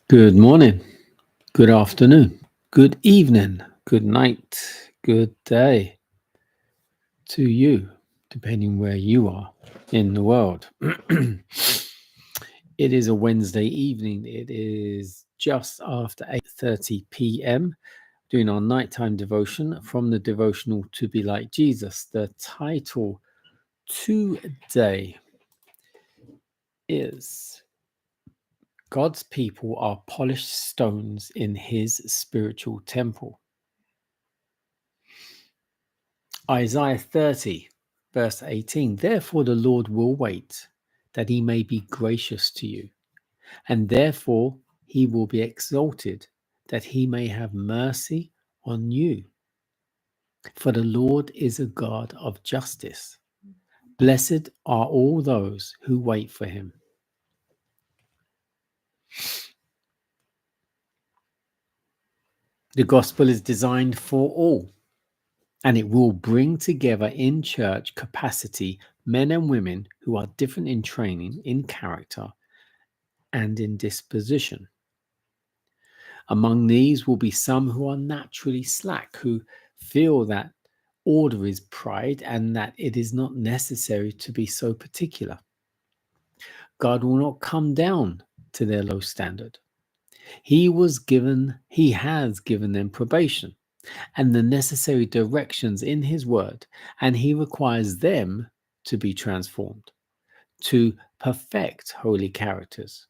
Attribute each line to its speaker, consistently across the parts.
Speaker 1: Good morning, good afternoon, good evening, good night, good day to you, depending where you are in the world. It is a Wednesday evening. It is just after 8:30 p.m. doing our nighttime devotion from the devotional To Be Like Jesus. The title today is God's people are polished stones in his spiritual temple. Isaiah 30, verse 18. Therefore, the Lord will wait, that he may be gracious to you, and therefore he will be exalted, that he may have mercy on you. For the Lord is a God of justice. Blessed are all those who wait for him. The gospel is designed for all, and it will bring together in church capacity men and women who are different in training, in character, and in disposition. Among these will be some who are naturally slack, who feel that order is pride and that it is not necessary to be so particular. God will not come down to their low standard. He has given them probation and the necessary directions in his word, and he requires them to be transformed, to perfect holy characters.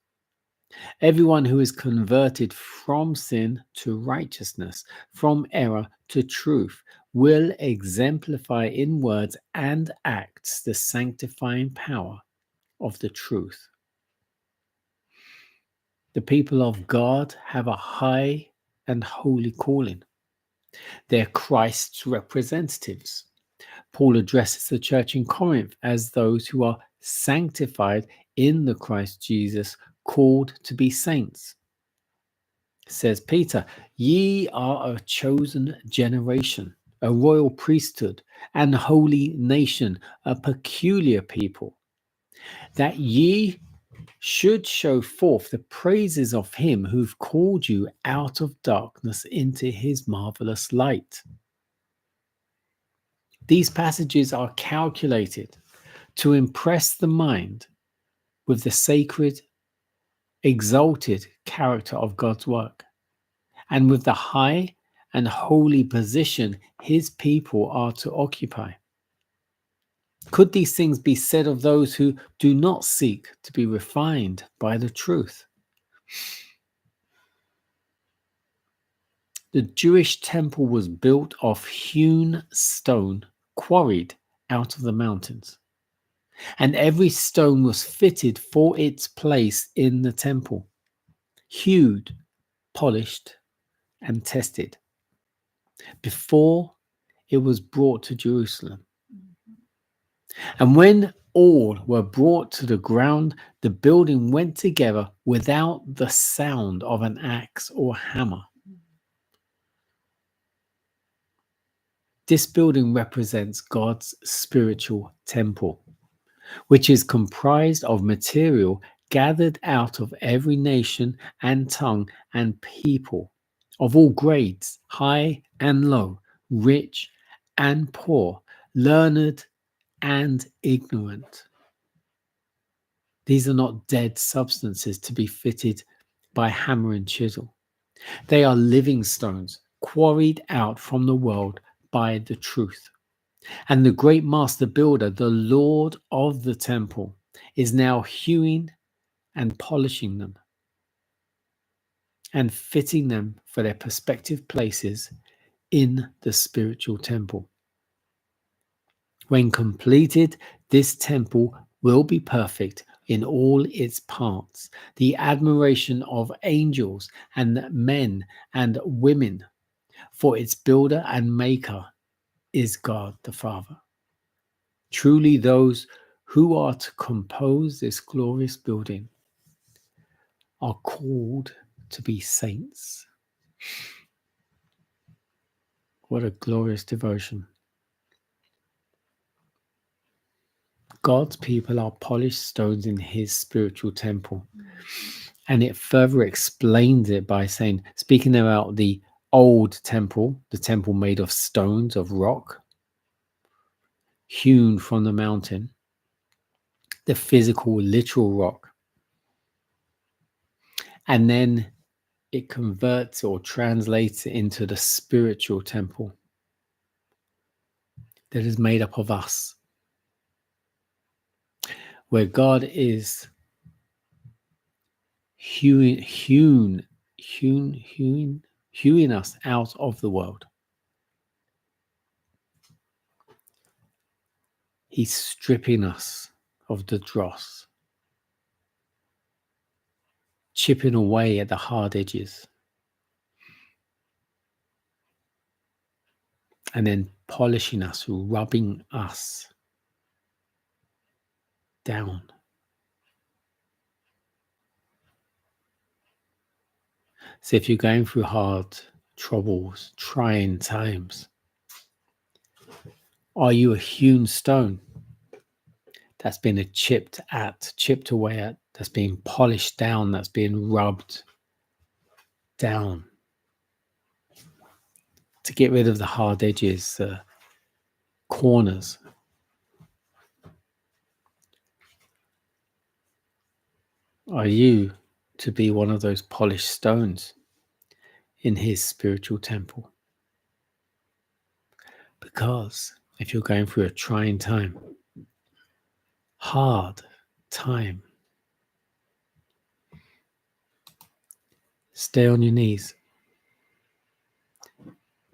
Speaker 1: Everyone who is converted from sin to righteousness, from error to truth, will exemplify in words and acts the sanctifying power of the truth. The people of God have a high and holy calling. They're Christ's representatives. Paul addresses the church in Corinth as those who are sanctified in the Christ Jesus, called to be saints. Says Peter, ye are a chosen generation, a royal priesthood, and holy nation, a peculiar people, that ye should show forth the praises of him who've called you out of darkness into his marvelous light. These passages are calculated to impress the mind with the sacred, exalted character of God's work, and with the high and holy position his people are to occupy. Could these things be said of those who do not seek to be refined by the truth? The Jewish temple was built of hewn stone, quarried out of the mountains, and every stone was fitted for its place in the temple, hewed, polished, and tested before it was brought to Jerusalem. And when all were brought to the ground, the building went together without the sound of an axe or hammer. This building represents God's spiritual temple, which is comprised of material gathered out of every nation and tongue and people, of all grades, high and low, rich and poor, learned and ignorant. These are not dead substances to be fitted by hammer and chisel. They are living stones quarried out from the world by the truth. And the great master builder, the Lord of the temple, is now hewing and polishing them and fitting them for their prospective places in the spiritual temple. When completed, this temple will be perfect in all its parts, the admiration of angels and men and women, for its builder and maker is God the Father. Truly, those who are to compose this glorious building are called to be saints. What a glorious devotion. God's people are polished stones in his spiritual temple. And it further explains it by saying, speaking about the old temple, the temple made of stones of rock, hewn from the mountain, the physical, literal rock. And then it converts or translates it into the spiritual temple that is made up of us, where God is hewing us out of the world. He's stripping us of the dross, chipping away at the hard edges, and then polishing us, rubbing us down. So if you're going through hard troubles, trying times, are you a hewn stone that's been chipped away at, that's being polished down, that's being rubbed down to get rid of the hard edges, the corners? Are you to be one of those polished stones in his spiritual temple? Because if you're going through a trying time, hard time, stay on your knees,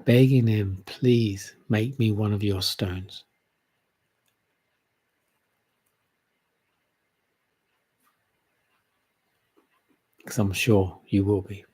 Speaker 1: begging him, please make me one of your stones. Because I'm sure you will be.